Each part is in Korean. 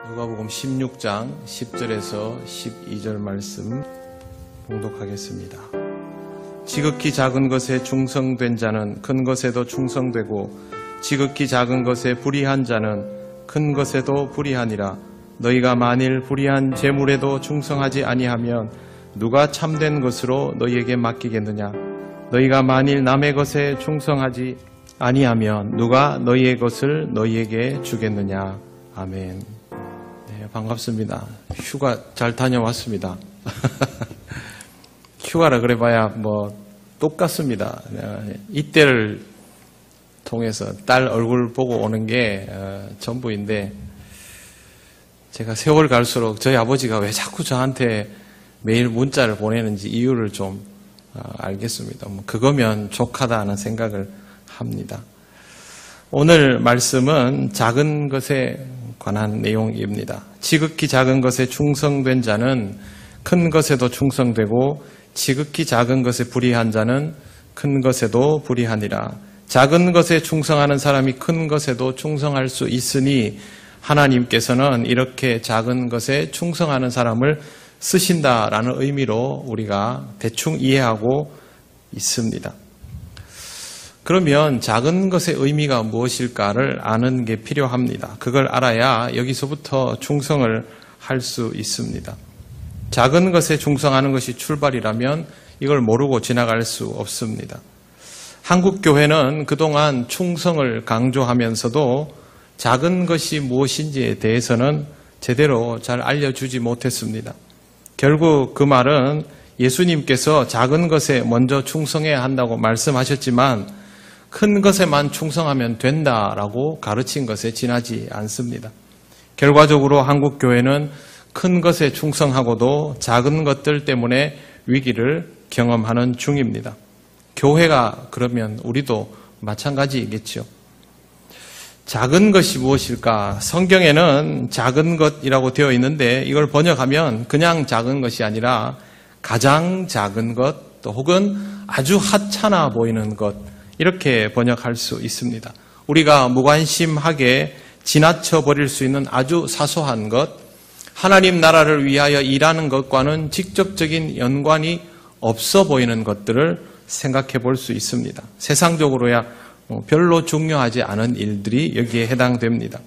누가복음 16장 10절에서 12절 말씀 봉독하겠습니다. 지극히 작은 것에 충성된 자는 큰 것에도 충성되고 지극히 작은 것에 불의한 자는 큰 것에도 불의하니라. 너희가 만일 불의한 재물에도 충성하지 아니하면 누가 참된 것으로 너희에게 맡기겠느냐. 너희가 만일 남의 것에 충성하지 아니하면 누가 너희의 것을 너희에게 주겠느냐. 아멘. 네, 반갑습니다. 휴가 잘 다녀왔습니다. 휴가라 그래봐야 뭐 똑같습니다. 이때를 통해서 딸 얼굴 보고 오는 게 전부인데, 제가 세월 갈수록 저희 아버지가 왜 자꾸 저한테 매일 문자를 보내는지 이유를 좀 알겠습니다. 뭐 그거면 족하다는 생각을 합니다. 오늘 말씀은 작은 것에 관한 내용입니다. 지극히 작은 것에 충성된 자는 큰 것에도 충성되고 지극히 작은 것에 불의한 자는 큰 것에도 불의하니라. 작은 것에 충성하는 사람이 큰 것에도 충성할 수 있으니 하나님께서는 이렇게 작은 것에 충성하는 사람을 쓰신다라는 의미로 우리가 대충 이해하고 있습니다. 그러면 작은 것의 의미가 무엇일까를 아는 게 필요합니다. 그걸 알아야 여기서부터 충성을 할 수 있습니다. 작은 것에 충성하는 것이 출발이라면 이걸 모르고 지나갈 수 없습니다. 한국 교회는 그동안 충성을 강조하면서도 작은 것이 무엇인지에 대해서는 제대로 잘 알려주지 못했습니다. 결국 그 말은 예수님께서 작은 것에 먼저 충성해야 한다고 말씀하셨지만 큰 것에만 충성하면 된다라고 가르친 것에 지나지 않습니다. 결과적으로 한국 교회는 큰 것에 충성하고도 작은 것들 때문에 위기를 경험하는 중입니다. 교회가 그러면 우리도 마찬가지이겠죠. 작은 것이 무엇일까? 성경에는 작은 것이라고 되어 있는데 이걸 번역하면 그냥 작은 것이 아니라 가장 작은 것, 또 혹은 아주 하찮아 보이는 것, 이렇게 번역할 수 있습니다. 우리가 무관심하게 지나쳐 버릴 수 있는 아주 사소한 것, 하나님 나라를 위하여 일하는 것과는 직접적인 연관이 없어 보이는 것들을 생각해 볼 수 있습니다. 세상적으로야 별로 중요하지 않은 일들이 여기에 해당됩니다.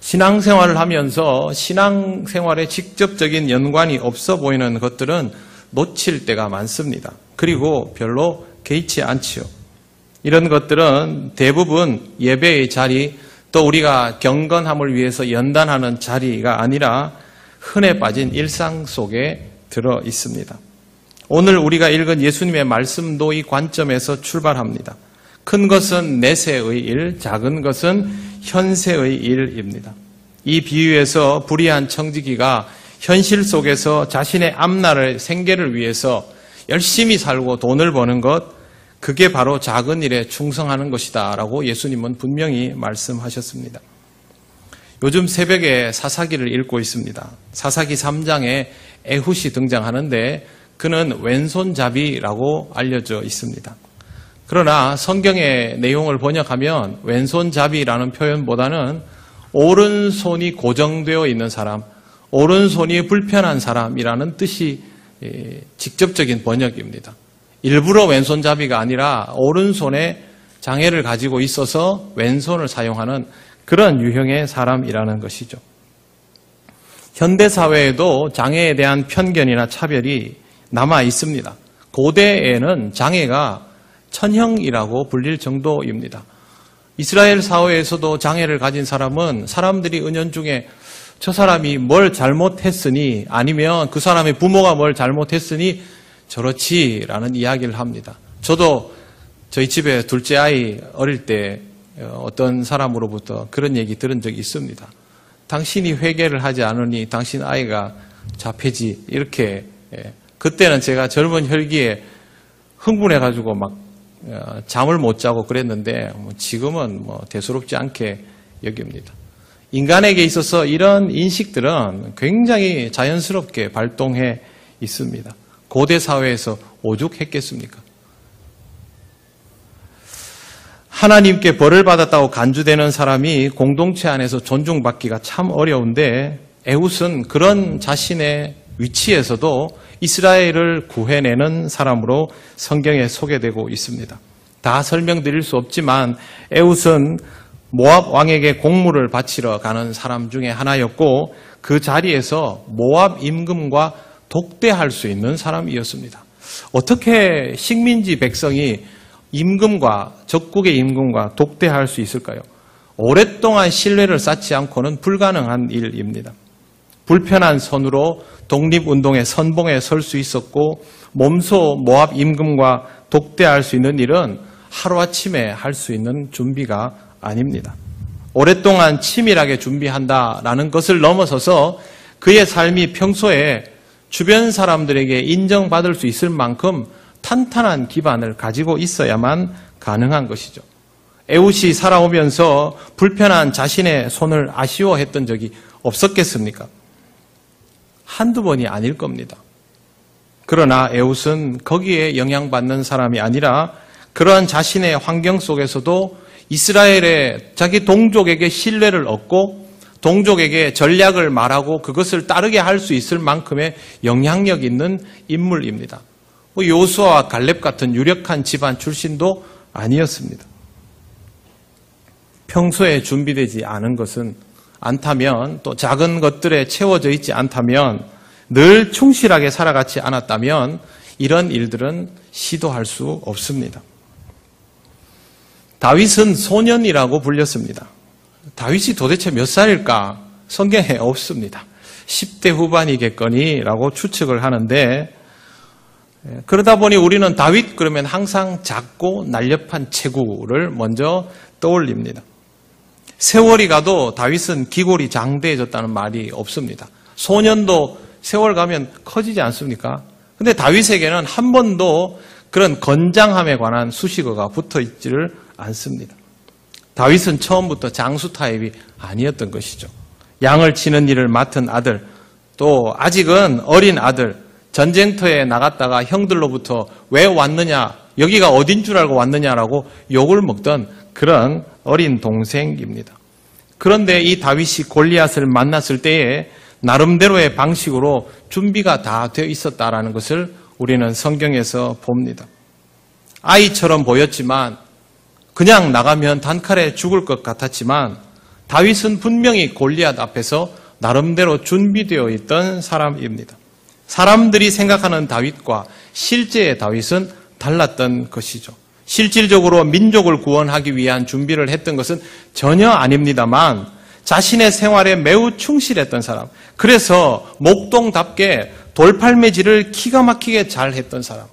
신앙생활을 하면서 신앙생활에 직접적인 연관이 없어 보이는 것들은 놓칠 때가 많습니다. 그리고 별로 개의치 않지요. 이런 것들은 대부분 예배의 자리, 또 우리가 경건함을 위해서 연단하는 자리가 아니라 흔해 빠진 일상 속에 들어 있습니다. 오늘 우리가 읽은 예수님의 말씀도 이 관점에서 출발합니다. 큰 것은 내세의 일, 작은 것은 현세의 일입니다. 이 비유에서 불의한 청지기가 현실 속에서 자신의 앞날의 생계를 위해서 열심히 살고 돈을 버는 것, 그게 바로 작은 일에 충성하는 것이다 라고 예수님은 분명히 말씀하셨습니다. 요즘 새벽에 사사기를 읽고 있습니다. 사사기 3장에 에훗이 등장하는데 그는 왼손잡이라고 알려져 있습니다. 그러나 성경의 내용을 번역하면 왼손잡이라는 표현보다는 오른손이 고정되어 있는 사람, 오른손이 불편한 사람이라는 뜻이 직접적인 번역입니다. 일부러 왼손잡이가 아니라 오른손에 장애를 가지고 있어서 왼손을 사용하는 그런 유형의 사람이라는 것이죠. 현대사회에도 장애에 대한 편견이나 차별이 남아 있습니다. 고대에는 장애가 천형이라고 불릴 정도입니다. 이스라엘 사회에서도 장애를 가진 사람은 사람들이 은연중에 저 사람이 뭘 잘못했으니 아니면 그 사람의 부모가 뭘 잘못했으니 저렇지라는 이야기를 합니다. 저도 저희 집에 둘째 아이 어릴 때 어떤 사람으로부터 그런 얘기 들은 적이 있습니다. 당신이 회개를 하지 않으니 당신 아이가 잡히지 이렇게. 그때는 제가 젊은 혈기에 흥분해가지고 막 잠을 못 자고 그랬는데 지금은 대수롭지 않게 여깁니다. 인간에게 있어서 이런 인식들은 굉장히 자연스럽게 발동해 있습니다. 고대 사회에서 오죽했겠습니까? 하나님께 벌을 받았다고 간주되는 사람이 공동체 안에서 존중받기가 참 어려운데 에훗은 그런 자신의 위치에서도 이스라엘을 구해내는 사람으로 성경에 소개되고 있습니다. 다 설명드릴 수 없지만 에훗은 모압 왕에게 공물을 바치러 가는 사람 중에 하나였고 그 자리에서 모압 임금과 독대할 수 있는 사람이었습니다. 어떻게 식민지 백성이 적국의 임금과 독대할 수 있을까요? 오랫동안 신뢰를 쌓지 않고는 불가능한 일입니다. 불편한 선으로 독립운동의 선봉에 설 수 있었고 몸소 모압 임금과 독대할 수 있는 일은 하루아침에 할 수 있는 준비가 아닙니다. 오랫동안 치밀하게 준비한다라는 것을 넘어서서 그의 삶이 평소에 주변 사람들에게 인정받을 수 있을 만큼 탄탄한 기반을 가지고 있어야만 가능한 것이죠. 에훗이 살아오면서 불편한 자신의 손을 아쉬워했던 적이 없었겠습니까? 한두 번이 아닐 겁니다. 그러나 에훗은 거기에 영향받는 사람이 아니라 그러한 자신의 환경 속에서도 이스라엘의 자기 동족에게 신뢰를 얻고 동족에게 전략을 말하고 그것을 따르게 할 수 있을 만큼의 영향력 있는 인물입니다. 요수아와 갈렙 같은 유력한 집안 출신도 아니었습니다. 평소에 준비되지 않은 것은 않다면 또 작은 것들에 채워져 있지 않다면 늘 충실하게 살아가지 않았다면 이런 일들은 시도할 수 없습니다. 다윗은 소년이라고 불렸습니다. 다윗이 도대체 몇 살일까? 성경에 없습니다. 10대 후반이겠거니라고 추측을 하는데 그러다 보니 우리는 다윗 그러면 항상 작고 날렵한 체구를 먼저 떠올립니다. 세월이 가도 다윗은 기골이 장대해졌다는 말이 없습니다. 소년도 세월 가면 커지지 않습니까? 근데 다윗에게는 한 번도 그런 건장함에 관한 수식어가 붙어 있지를 않습니다. 다윗은 처음부터 장수 타입이 아니었던 것이죠. 양을 치는 일을 맡은 아들, 또 아직은 어린 아들, 전쟁터에 나갔다가 형들로부터 왜 왔느냐, 여기가 어딘 줄 알고 왔느냐라고 욕을 먹던 그런 어린 동생입니다. 그런데 이 다윗이 골리앗을 만났을 때에 나름대로의 방식으로 준비가 다 되어 있었다라는 것을 우리는 성경에서 봅니다. 아이처럼 보였지만 그냥 나가면 단칼에 죽을 것 같았지만 다윗은 분명히 골리앗 앞에서 나름대로 준비되어 있던 사람입니다. 사람들이 생각하는 다윗과 실제의 다윗은 달랐던 것이죠. 실질적으로 민족을 구원하기 위한 준비를 했던 것은 전혀 아닙니다만 자신의 생활에 매우 충실했던 사람, 그래서 목동답게 돌팔매질을 기가 막히게 잘했던 사람,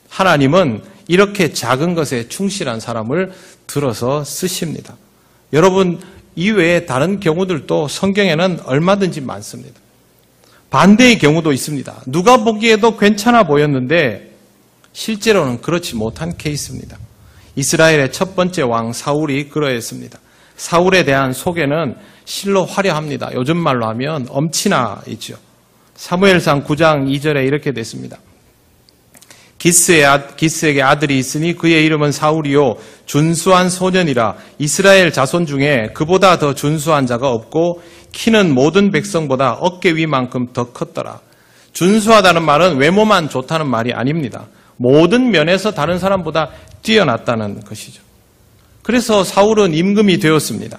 하나님은 이렇게 작은 것에 충실한 사람을 들어서 쓰십니다. 여러분, 이외에 다른 경우들도 성경에는 얼마든지 많습니다. 반대의 경우도 있습니다. 누가 보기에도 괜찮아 보였는데 실제로는 그렇지 못한 케이스입니다. 이스라엘의 첫 번째 왕 사울이 그러했습니다. 사울에 대한 소개는 실로 화려합니다. 요즘 말로 하면 엄친아 있죠. 사무엘상 9장 2절에 이렇게 됐습니다. 기스에게 아들이 있으니 그의 이름은 사울이요 준수한 소년이라. 이스라엘 자손 중에 그보다 더 준수한 자가 없고 키는 모든 백성보다 어깨 위만큼 더 컸더라. 준수하다는 말은 외모만 좋다는 말이 아닙니다. 모든 면에서 다른 사람보다 뛰어났다는 것이죠. 그래서 사울은 임금이 되었습니다.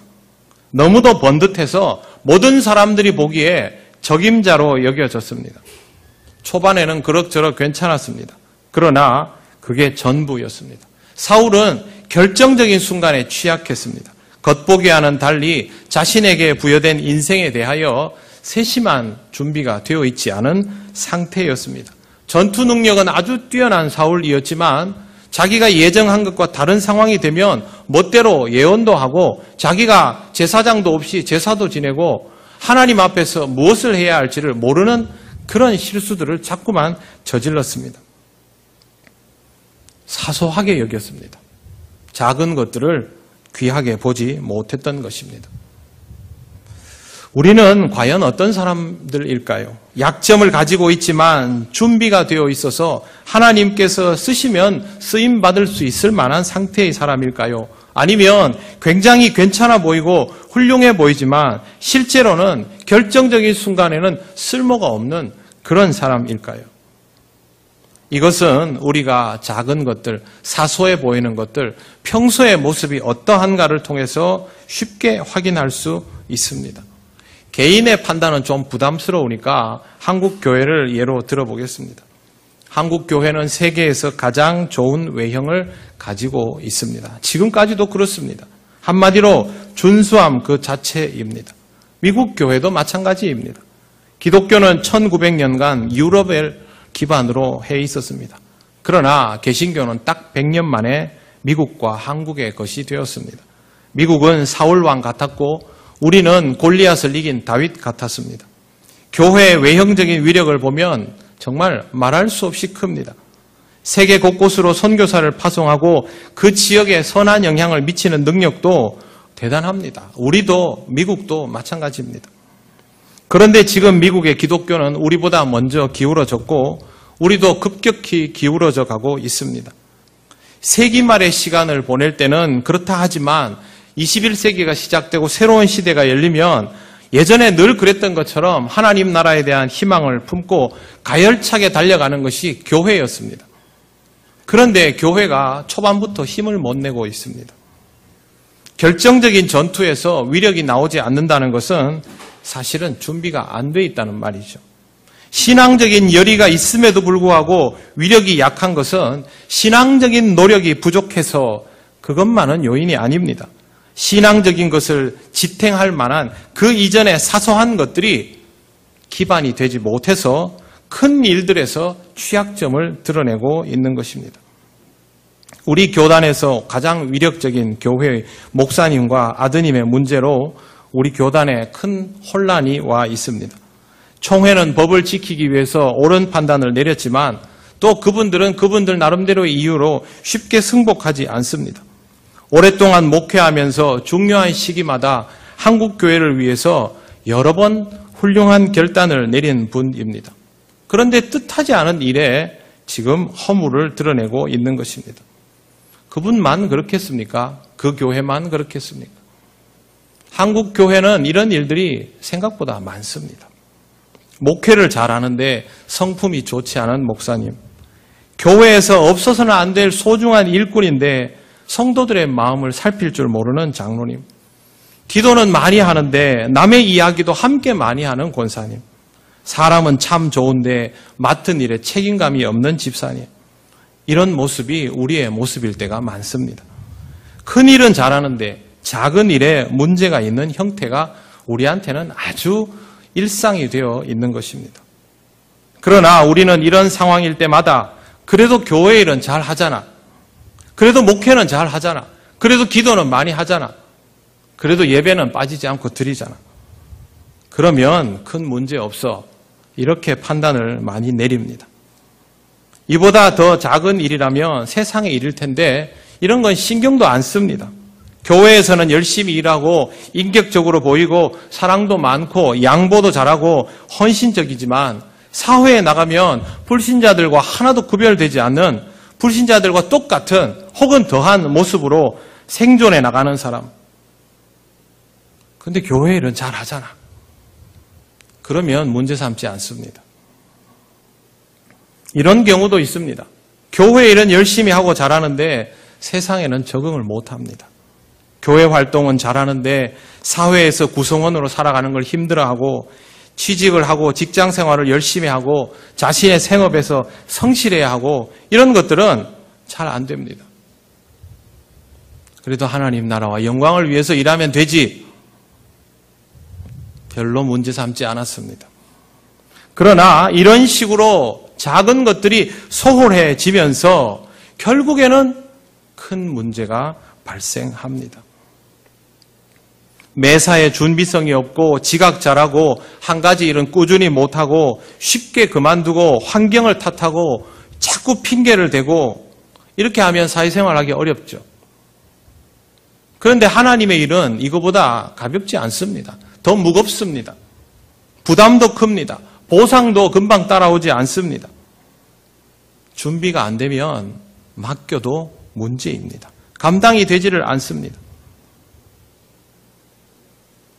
너무도 번듯해서 모든 사람들이 보기에 적임자로 여겨졌습니다. 초반에는 그럭저럭 괜찮았습니다. 그러나 그게 전부였습니다. 사울은 결정적인 순간에 취약했습니다. 겉보기와는 달리 자신에게 부여된 인생에 대하여 세심한 준비가 되어 있지 않은 상태였습니다. 전투 능력은 아주 뛰어난 사울이었지만 자기가 예정한 것과 다른 상황이 되면 멋대로 예언도 하고 자기가 제사장도 없이 제사도 지내고 하나님 앞에서 무엇을 해야 할지를 모르는 그런 실수들을 자꾸만 저질렀습니다. 사소하게 여겼습니다. 작은 것들을 귀하게 보지 못했던 것입니다. 우리는 과연 어떤 사람들일까요? 약점을 가지고 있지만 준비가 되어 있어서 하나님께서 쓰시면 쓰임받을 수 있을 만한 상태의 사람일까요? 아니면 굉장히 괜찮아 보이고 훌륭해 보이지만 실제로는 결정적인 순간에는 쓸모가 없는 그런 사람일까요? 이것은 우리가 작은 것들, 사소해 보이는 것들, 평소의 모습이 어떠한가를 통해서 쉽게 확인할 수 있습니다. 개인의 판단은 좀 부담스러우니까 한국 교회를 예로 들어보겠습니다. 한국 교회는 세계에서 가장 좋은 외형을 가지고 있습니다. 지금까지도 그렇습니다. 한마디로 준수함 그 자체입니다. 미국 교회도 마찬가지입니다. 기독교는 1900년간 유럽을 기반으로 해 있었습니다. 그러나 개신교는 딱 100년 만에 미국과 한국의 것이 되었습니다. 미국은 사울왕 같았고 우리는 골리앗을 이긴 다윗 같았습니다. 교회의 외형적인 위력을 보면 정말 말할 수 없이 큽니다. 세계 곳곳으로 선교사를 파송하고 그 지역에 선한 영향을 미치는 능력도 대단합니다. 우리도 미국도 마찬가지입니다. 그런데 지금 미국의 기독교는 우리보다 먼저 기울어졌고 우리도 급격히 기울어져 가고 있습니다. 세기 말의 시간을 보낼 때는 그렇다 하지만 21세기가 시작되고 새로운 시대가 열리면 예전에 늘 그랬던 것처럼 하나님 나라에 대한 희망을 품고 가열차게 달려가는 것이 교회였습니다. 그런데 교회가 초반부터 힘을 못 내고 있습니다. 결정적인 전투에서 위력이 나오지 않는다는 것은 사실은 준비가 안 돼 있다는 말이죠. 신앙적인 열의가 있음에도 불구하고 위력이 약한 것은 신앙적인 노력이 부족해서 그것만은 요인이 아닙니다. 신앙적인 것을 지탱할 만한 그 이전의 사소한 것들이 기반이 되지 못해서 큰 일들에서 취약점을 드러내고 있는 것입니다. 우리 교단에서 가장 위력적인 교회의 목사님과 아드님의 문제로 우리 교단에 큰 혼란이 와 있습니다. 총회는 법을 지키기 위해서 옳은 판단을 내렸지만 또 그분들은 그분들 나름대로의 이유로 쉽게 승복하지 않습니다. 오랫동안 목회하면서 중요한 시기마다 한국 교회를 위해서 여러 번 훌륭한 결단을 내린 분입니다. 그런데 뜻하지 않은 일에 지금 허물을 드러내고 있는 것입니다. 그분만 그렇겠습니까? 그 교회만 그렇겠습니까? 한국 교회는 이런 일들이 생각보다 많습니다. 목회를 잘하는데 성품이 좋지 않은 목사님, 교회에서 없어서는 안 될 소중한 일꾼인데 성도들의 마음을 살필 줄 모르는 장로님, 기도는 많이 하는데 남의 이야기도 함께 많이 하는 권사님, 사람은 참 좋은데 맡은 일에 책임감이 없는 집사님, 이런 모습이 우리의 모습일 때가 많습니다. 큰 일은 잘하는데 작은 일에 문제가 있는 형태가 우리한테는 아주 일상이 되어 있는 것입니다. 그러나 우리는 이런 상황일 때마다 그래도 교회 일은 잘 하잖아. 그래도 목회는 잘 하잖아. 그래도 기도는 많이 하잖아. 그래도 예배는 빠지지 않고 드리잖아. 그러면 큰 문제 없어. 이렇게 판단을 많이 내립니다. 이보다 더 작은 일이라면 세상의 일일 텐데 이런 건 신경도 안 씁니다. 교회에서는 열심히 일하고 인격적으로 보이고 사랑도 많고 양보도 잘하고 헌신적이지만 사회에 나가면 불신자들과 하나도 구별되지 않는 불신자들과 똑같은 혹은 더한 모습으로 생존해 나가는 사람. 그런데 교회 일은 잘 하잖아. 그러면 문제 삼지 않습니다. 이런 경우도 있습니다. 교회 일은 열심히 하고 잘하는데 세상에는 적응을 못합니다. 교회 활동은 잘하는데 사회에서 구성원으로 살아가는 걸 힘들어하고 취직을 하고 직장 생활을 열심히 하고 자신의 생업에서 성실해야 하고 이런 것들은 잘 안 됩니다. 그래도 하나님 나라와 영광을 위해서 일하면 되지. 별로 문제 삼지 않았습니다. 그러나 이런 식으로 작은 것들이 소홀해지면서 결국에는 큰 문제가 발생합니다. 매사에 준비성이 없고 지각 잘하고 한 가지 일은 꾸준히 못하고 쉽게 그만두고 환경을 탓하고 자꾸 핑계를 대고 이렇게 하면 사회생활하기 어렵죠. 그런데 하나님의 일은 이거보다 가볍지 않습니다. 더 무겁습니다. 부담도 큽니다. 보상도 금방 따라오지 않습니다. 준비가 안 되면 맡겨도 문제입니다. 감당이 되지를 않습니다.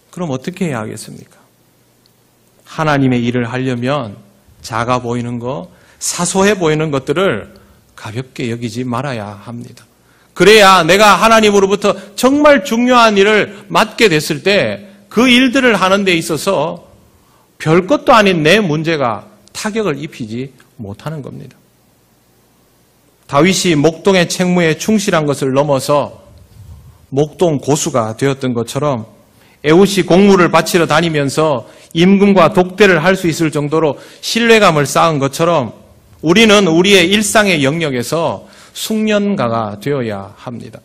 그럼 어떻게 해야 하겠습니까? 하나님의 일을 하려면 작아 보이는 것, 사소해 보이는 것들을 가볍게 여기지 말아야 합니다. 그래야 내가 하나님으로부터 정말 중요한 일을 맡게 됐을 때 그 일들을 하는 데 있어서 별것도 아닌 내 문제가 타격을 입히지 못하는 겁니다. 다윗이 목동의 책무에 충실한 것을 넘어서 목동 고수가 되었던 것처럼 에훗이 공무를 바치러 다니면서 임금과 독대를 할 수 있을 정도로 신뢰감을 쌓은 것처럼 우리는 우리의 일상의 영역에서 숙련가가 되어야 합니다.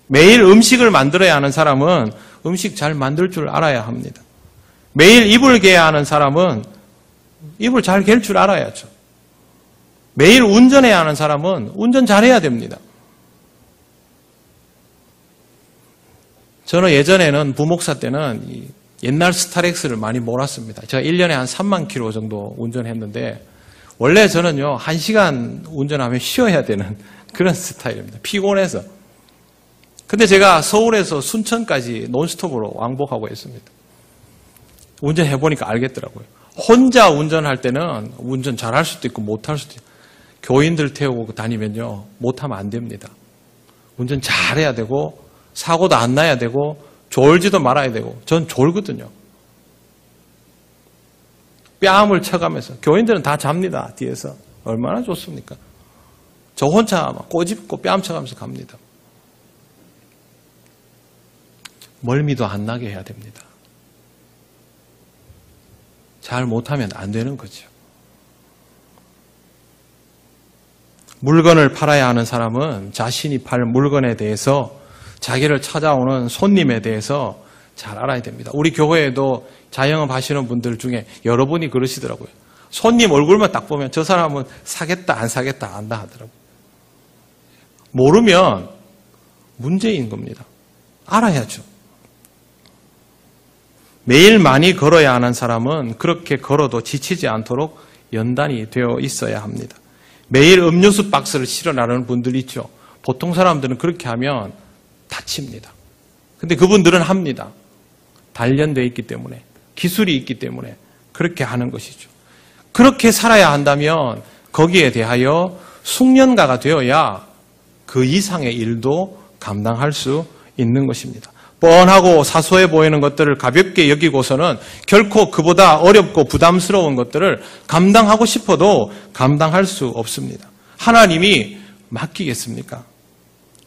매일 음식을 만들어야 하는 사람은 음식 잘 만들 줄 알아야 합니다. 매일 이불 개야 하는 사람은 이불 잘 갤 줄 알아야죠. 매일 운전해야 하는 사람은 운전 잘해야 됩니다. 저는 예전에는 부목사 때는 옛날 스타렉스를 많이 몰았습니다. 제가 1년에 한 3만 킬로 정도 운전했는데 원래 저는요 1시간 운전하면 쉬어야 되는 그런 스타일입니다. 피곤해서. 근데 제가 서울에서 순천까지 논스톱으로 왕복하고 있습니다. 운전해보니까 알겠더라고요. 혼자 운전할 때는 운전 잘할 수도 있고 못할 수도 있고 교인들 태우고 다니면요 못하면 안 됩니다. 운전 잘해야 되고 사고도 안 나야 되고 졸지도 말아야 되고 전 졸거든요. 뺨을 쳐가면서 교인들은 다 잡니다. 뒤에서. 얼마나 좋습니까? 저 혼자 막 꼬집고 뺨 쳐가면서 갑니다. 멀미도 안 나게 해야 됩니다. 잘 못하면 안 되는 거죠. 물건을 팔아야 하는 사람은 자신이 팔 물건에 대해서 자기를 찾아오는 손님에 대해서 잘 알아야 됩니다. 우리 교회에도 자영업 하시는 분들 중에 여러분이 그러시더라고요. 손님 얼굴만 딱 보면 저 사람은 사겠다 안 사겠다 안다 하더라고요. 모르면 문제인 겁니다. 알아야죠. 매일 많이 걸어야 하는 사람은 그렇게 걸어도 지치지 않도록 연단이 되어 있어야 합니다. 매일 음료수 박스를 실어 나르는 분들 있죠. 보통 사람들은 그렇게 하면 다칩니다. 근데 그분들은 합니다. 단련되어 있기 때문에, 기술이 있기 때문에 그렇게 하는 것이죠. 그렇게 살아야 한다면 거기에 대하여 숙련가가 되어야 그 이상의 일도 감당할 수 있는 것입니다. 뻔하고 사소해 보이는 것들을 가볍게 여기고서는 결코 그보다 어렵고 부담스러운 것들을 감당하고 싶어도 감당할 수 없습니다. 하나님이 맡기겠습니까?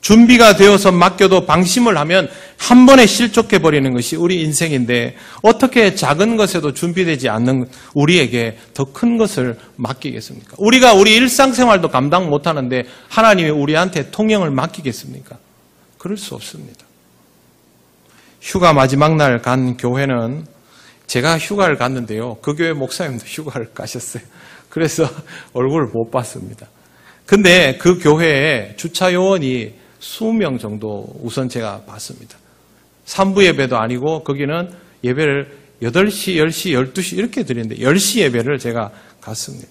준비가 되어서 맡겨도 방심을 하면 한 번에 실족해버리는 것이 우리 인생인데 어떻게 작은 것에도 준비되지 않는 우리에게 더 큰 것을 맡기겠습니까? 우리가 우리 일상생활도 감당 못하는데 하나님이 우리한테 통영을 맡기겠습니까? 그럴 수 없습니다. 휴가 마지막 날 간 교회는 제가 휴가를 갔는데요. 그 교회 목사님도 휴가를 가셨어요. 그래서 얼굴을 못 봤습니다. 근데 그 교회에 주차 요원이 수명 정도 우선 제가 봤습니다. 3부 예배도 아니고 거기는 예배를 8시, 10시, 12시 이렇게 드리는데 10시 예배를 제가 갔습니다.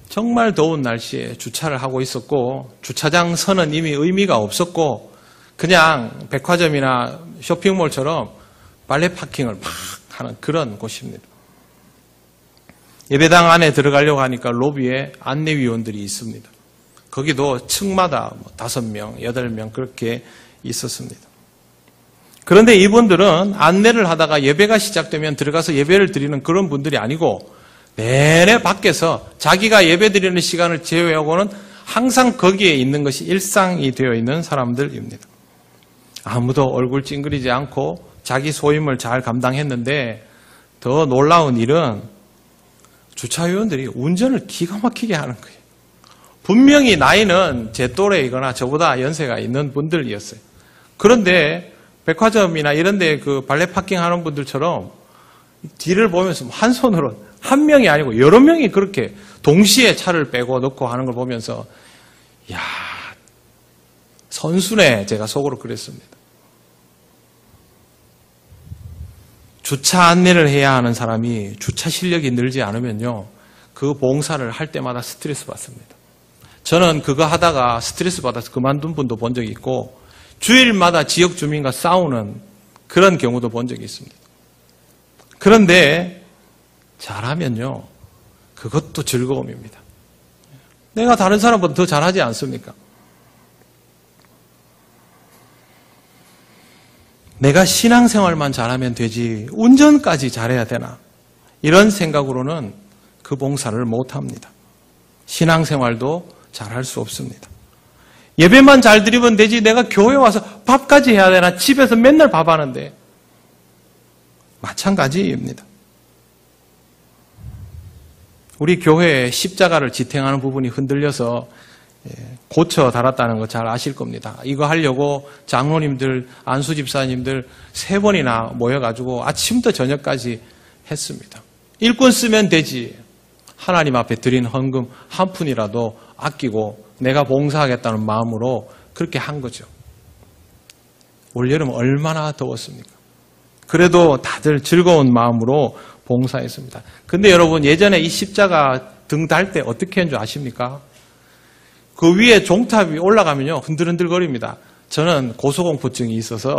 정말 더운 날씨에 주차를 하고 있었고 주차장 선은 이미 의미가 없었고 그냥 백화점이나 쇼핑몰처럼 발레 파킹을 막 하는 그런 곳입니다. 예배당 안에 들어가려고 하니까 로비에 안내위원들이 있습니다. 거기도 층마다 5명, 8명 그렇게 있었습니다. 그런데 이분들은 안내를 하다가 예배가 시작되면 들어가서 예배를 드리는 그런 분들이 아니고 내내 밖에서 자기가 예배 드리는 시간을 제외하고는 항상 거기에 있는 것이 일상이 되어 있는 사람들입니다. 아무도 얼굴 찡그리지 않고 자기 소임을 잘 감당했는데 더 놀라운 일은 주차위원들이 운전을 기가 막히게 하는 거예요. 분명히 나이는 제 또래이거나 저보다 연세가 있는 분들이었어요. 그런데 백화점이나 이런 데 그 발레 파킹 하는 분들처럼 뒤를 보면서 한 손으로 한 명이 아니고 여러 명이 그렇게 동시에 차를 빼고 넣고 하는 걸 보면서 야 선수네 제가 속으로 그랬습니다. 주차 안내를 해야 하는 사람이 주차 실력이 늘지 않으면요, 그 봉사를 할 때마다 스트레스 받습니다. 저는 그거 하다가 스트레스 받아서 그만둔 분도 본 적이 있고, 주일마다 지역 주민과 싸우는 그런 경우도 본 적이 있습니다. 그런데 잘하면요, 그것도 즐거움입니다. 내가 다른 사람보다 더 잘하지 않습니까? 내가 신앙생활만 잘하면 되지 운전까지 잘해야 되나? 이런 생각으로는 그 봉사를 못합니다. 신앙생활도 잘할 수 없습니다. 예배만 잘 드리면 되지 내가 교회 와서 밥까지 해야 되나? 집에서 맨날 밥하는데. 마찬가지입니다. 우리 교회에 십자가를 지탱하는 부분이 흔들려서 고쳐 달았다는 거 잘 아실 겁니다. 이거 하려고 장로님들, 안수집사님들 3번이나 모여가지고 아침부터 저녁까지 했습니다. 일꾼 쓰면 되지. 하나님 앞에 드린 헌금 한 푼이라도 아끼고 내가 봉사하겠다는 마음으로 그렇게 한 거죠. 올여름 얼마나 더웠습니까? 그래도 다들 즐거운 마음으로 봉사했습니다. 근데 여러분, 예전에 이 십자가 등 달 때 어떻게 했는 줄 아십니까? 그 위에 종탑이 올라가면요, 흔들흔들거립니다. 저는 고소공포증이 있어서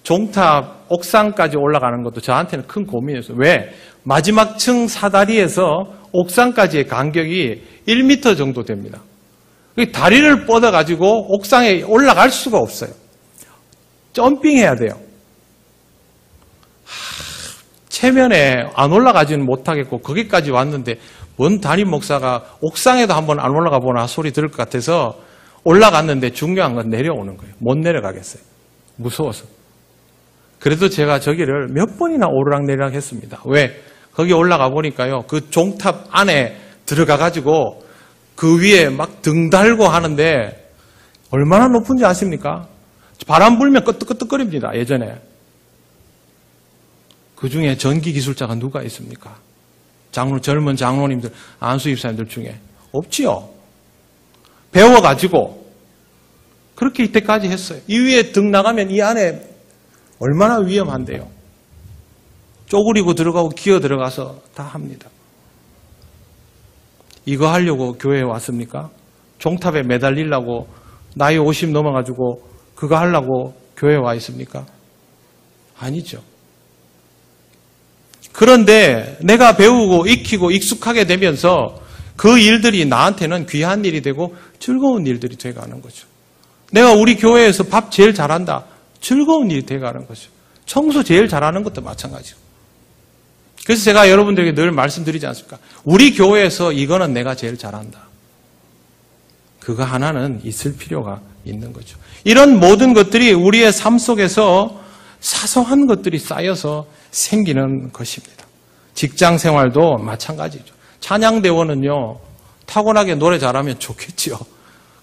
종탑 옥상까지 올라가는 것도 저한테는 큰 고민이었어요. 왜? 마지막 층 사다리에서 옥상까지의 간격이 1m 정도 됩니다. 다리를 뻗어가지고 옥상에 올라갈 수가 없어요. 점핑해야 돼요. 체면에 안 올라가지는 못하겠고 거기까지 왔는데 뭔 담임 목사가 옥상에도 한번 안 올라가 보나 소리 들을 것 같아서 올라갔는데 중요한 건 내려오는 거예요. 못 내려가겠어요. 무서워서. 그래도 제가 저기를 몇 번이나 오르락내리락 했습니다. 왜? 거기 올라가 보니까요, 그 종탑 안에 들어가가지고 그 위에 막 등 달고 하는데 얼마나 높은지 아십니까? 바람 불면 끄떡끄떡거립니다. 예전에. 그 중에 전기 기술자가 누가 있습니까? 젊은 장로님들, 안수 집사님들 중에. 없지요. 배워가지고 그렇게 이때까지 했어요. 이 위에 등 나가면 이 안에 얼마나 위험한데요. 쪼그리고 들어가고 기어 들어가서 다 합니다. 이거 하려고 교회에 왔습니까? 종탑에 매달리려고 나이 50 넘어가지고 그거 하려고 교회에 와 있습니까? 아니죠. 그런데 내가 배우고 익히고 익숙하게 되면서 그 일들이 나한테는 귀한 일이 되고 즐거운 일들이 돼가는 거죠. 내가 우리 교회에서 밥 제일 잘한다. 즐거운 일이 돼가는 거죠. 청소 제일 잘하는 것도 마찬가지죠. 그래서 제가 여러분들에게 늘 말씀드리지 않습니까? 우리 교회에서 이거는 내가 제일 잘한다. 그거 하나는 있을 필요가 있는 거죠. 이런 모든 것들이 우리의 삶 속에서 사소한 것들이 쌓여서 생기는 것입니다. 직장 생활도 마찬가지죠. 찬양대원은요, 타고나게 노래 잘하면 좋겠지요.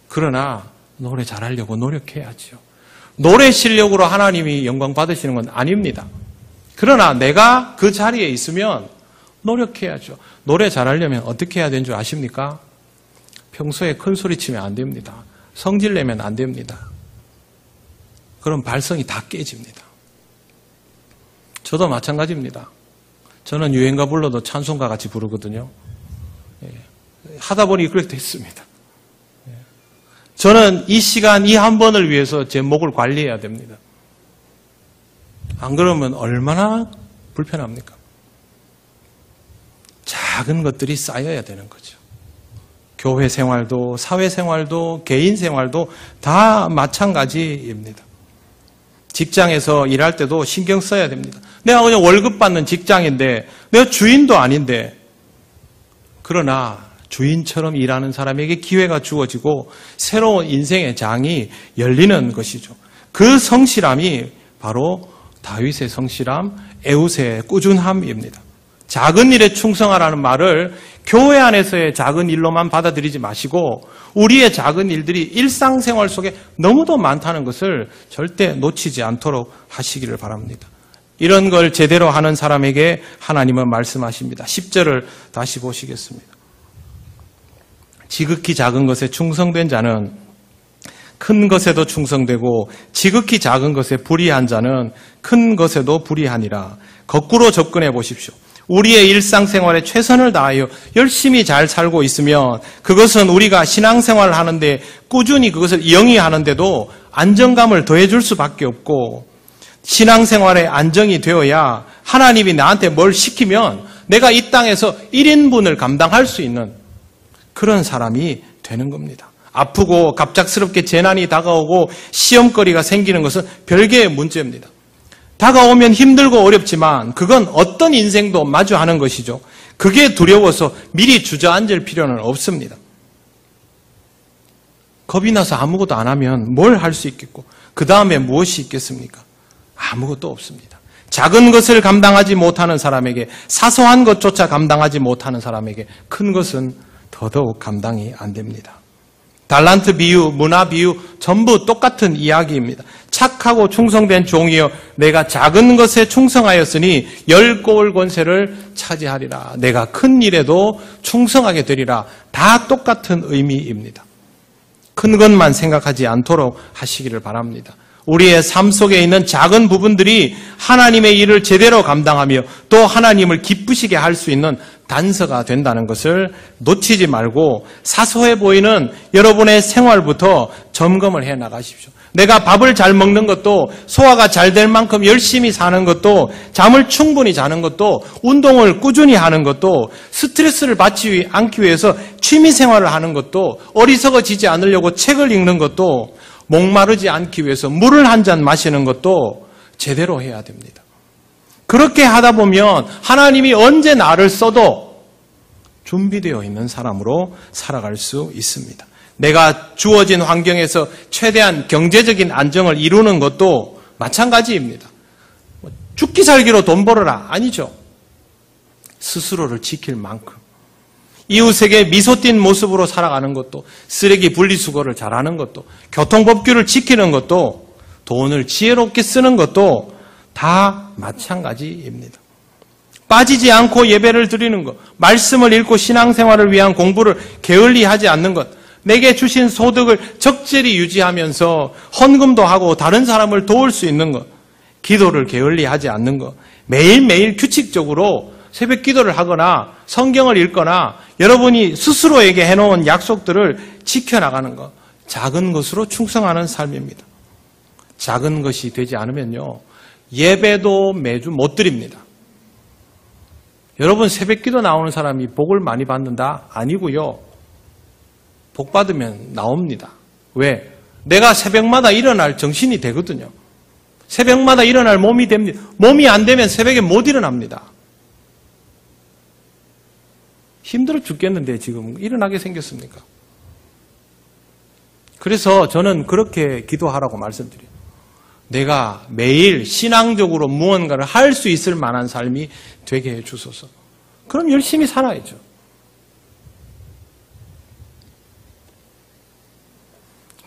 그러나 노래 잘하려고 노력해야죠. 노래 실력으로 하나님이 영광 받으시는 건 아닙니다. 그러나 내가 그 자리에 있으면 노력해야죠. 노래 잘하려면 어떻게 해야 되는 줄 아십니까? 평소에 큰 소리 치면 안 됩니다. 성질 내면 안 됩니다. 그럼 발성이 다 깨집니다. 저도 마찬가지입니다. 저는 유행가 불러도 찬송가 같이 부르거든요. 하다 보니 그렇게 됐습니다. 저는 이 시간 이 한 번을 위해서 제 목을 관리해야 됩니다. 안 그러면 얼마나 불편합니까? 작은 것들이 쌓여야 되는 거죠. 교회 생활도 사회 생활도 개인 생활도 다 마찬가지입니다. 직장에서 일할 때도 신경 써야 됩니다. 내가 그냥 월급 받는 직장인데 내가 주인도 아닌데, 그러나 주인처럼 일하는 사람에게 기회가 주어지고 새로운 인생의 장이 열리는 것이죠. 그 성실함이 바로 다윗의 성실함, 에웃의 꾸준함입니다. 작은 일에 충성하라는 말을 교회 안에서의 작은 일로만 받아들이지 마시고 우리의 작은 일들이 일상생활 속에 너무도 많다는 것을 절대 놓치지 않도록 하시기를 바랍니다. 이런 걸 제대로 하는 사람에게 하나님은 말씀하십니다. 10절을 다시 보시겠습니다. 지극히 작은 것에 충성된 자는 큰 것에도 충성되고 지극히 작은 것에 불의한 자는 큰 것에도 불의하니라. 거꾸로 접근해 보십시오. 우리의 일상생활에 최선을 다하여 열심히 잘 살고 있으면 그것은 우리가 신앙생활을 하는데 꾸준히 그것을 영위하는데도 안정감을 더해줄 수밖에 없고, 신앙생활에 안정이 되어야 하나님이 나한테 뭘 시키면 내가 이 땅에서 1인분을 감당할 수 있는 그런 사람이 되는 겁니다. 아프고 갑작스럽게 재난이 다가오고 시험거리가 생기는 것은 별개의 문제입니다. 다가오면 힘들고 어렵지만 그건 어떤 인생도 마주하는 것이죠. 그게 두려워서 미리 주저앉을 필요는 없습니다. 겁이 나서 아무것도 안 하면 뭘 할 수 있겠고 그 다음에 무엇이 있겠습니까? 아무것도 없습니다. 작은 것을 감당하지 못하는 사람에게, 사소한 것조차 감당하지 못하는 사람에게 큰 것은 더더욱 감당이 안 됩니다. 달란트 비유, 문화 비유 전부 똑같은 이야기입니다. 착하고 충성된 종이여, 내가 작은 것에 충성하였으니 10고을 권세를 차지하리라. 내가 큰 일에도 충성하게 되리라. 다 똑같은 의미입니다. 큰 것만 생각하지 않도록 하시기를 바랍니다. 우리의 삶 속에 있는 작은 부분들이 하나님의 일을 제대로 감당하며 또 하나님을 기쁘시게 할 수 있는 단서가 된다는 것을 놓치지 말고 사소해 보이는 여러분의 생활부터 점검을 해 나가십시오. 내가 밥을 잘 먹는 것도, 소화가 잘 될 만큼 열심히 사는 것도, 잠을 충분히 자는 것도, 운동을 꾸준히 하는 것도, 스트레스를 받지 않기 위해서 취미 생활을 하는 것도, 어리석어지지 않으려고 책을 읽는 것도, 목마르지 않기 위해서 물을 한 잔 마시는 것도 제대로 해야 됩니다. 그렇게 하다 보면 하나님이 언제 나를 써도 준비되어 있는 사람으로 살아갈 수 있습니다. 내가 주어진 환경에서 최대한 경제적인 안정을 이루는 것도 마찬가지입니다. 죽기 살기로 돈 벌어라. 아니죠. 스스로를 지킬 만큼. 이웃에게 미소 띈 모습으로 살아가는 것도, 쓰레기 분리수거를 잘하는 것도, 교통법규를 지키는 것도, 돈을 지혜롭게 쓰는 것도 다 마찬가지입니다. 빠지지 않고 예배를 드리는 것, 말씀을 읽고 신앙생활을 위한 공부를 게을리하지 않는 것, 내게 주신 소득을 적절히 유지하면서 헌금도 하고 다른 사람을 도울 수 있는 것, 기도를 게을리하지 않는 것, 매일매일 규칙적으로 새벽 기도를 하거나 성경을 읽거나 여러분이 스스로에게 해놓은 약속들을 지켜나가는 것, 작은 것으로 충성하는 삶입니다. 작은 것이 되지 않으면요, 예배도 매주 못 드립니다. 여러분 새벽 기도 나오는 사람이 복을 많이 받는다? 아니고요. 복 받으면 나옵니다. 왜? 내가 새벽마다 일어날 정신이 되거든요. 새벽마다 일어날 몸이 됩니다. 몸이 안 되면 새벽에 못 일어납니다. 힘들어 죽겠는데 지금 일어나게 생겼습니까? 그래서 저는 그렇게 기도하라고 말씀드려요. 내가 매일 신앙적으로 무언가를 할 수 있을 만한 삶이 되게 해주소서. 그럼 열심히 살아야죠.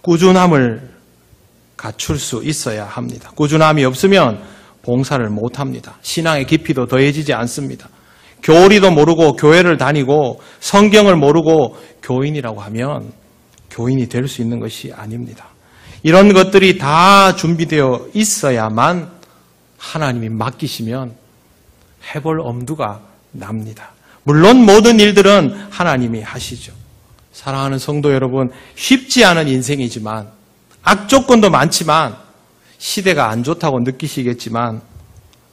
꾸준함을 갖출 수 있어야 합니다. 꾸준함이 없으면 봉사를 못합니다. 신앙의 깊이도 더해지지 않습니다. 교리도 모르고 교회를 다니고 성경을 모르고 교인이라고 하면 교인이 될 수 있는 것이 아닙니다. 이런 것들이 다 준비되어 있어야만 하나님이 맡기시면 해볼 엄두가 납니다. 물론 모든 일들은 하나님이 하시죠. 사랑하는 성도 여러분, 쉽지 않은 인생이지만 악조건도 많지만 시대가 안 좋다고 느끼시겠지만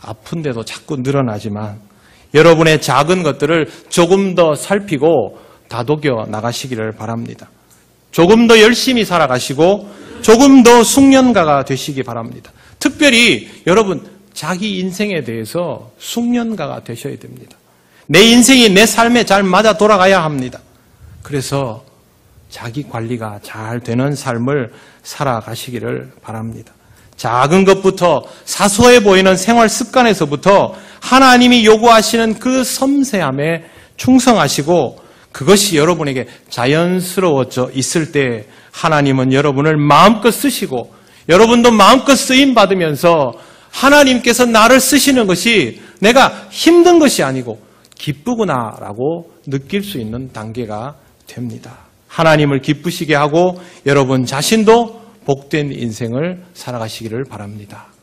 아픈데도 자꾸 늘어나지만 여러분의 작은 것들을 조금 더 살피고 다독여 나가시기를 바랍니다. 조금 더 열심히 살아가시고 조금 더 숙련가가 되시기 바랍니다. 특별히 여러분 자기 인생에 대해서 숙련가가 되셔야 됩니다. 내 인생이 내 삶에 잘 맞아 돌아가야 합니다. 그래서 자기 관리가 잘 되는 삶을 살아가시기를 바랍니다. 작은 것부터 사소해 보이는 생활 습관에서부터 하나님이 요구하시는 그 섬세함에 충성하시고 그것이 여러분에게 자연스러워져 있을 때 하나님은 여러분을 마음껏 쓰시고 여러분도 마음껏 쓰임받으면서 하나님께서 나를 쓰시는 것이 내가 힘든 것이 아니고 기쁘구나라고 느낄 수 있는 단계가 됩니다. 하나님을 기쁘시게 하고 여러분 자신도 복된 인생을 살아가시기를 바랍니다.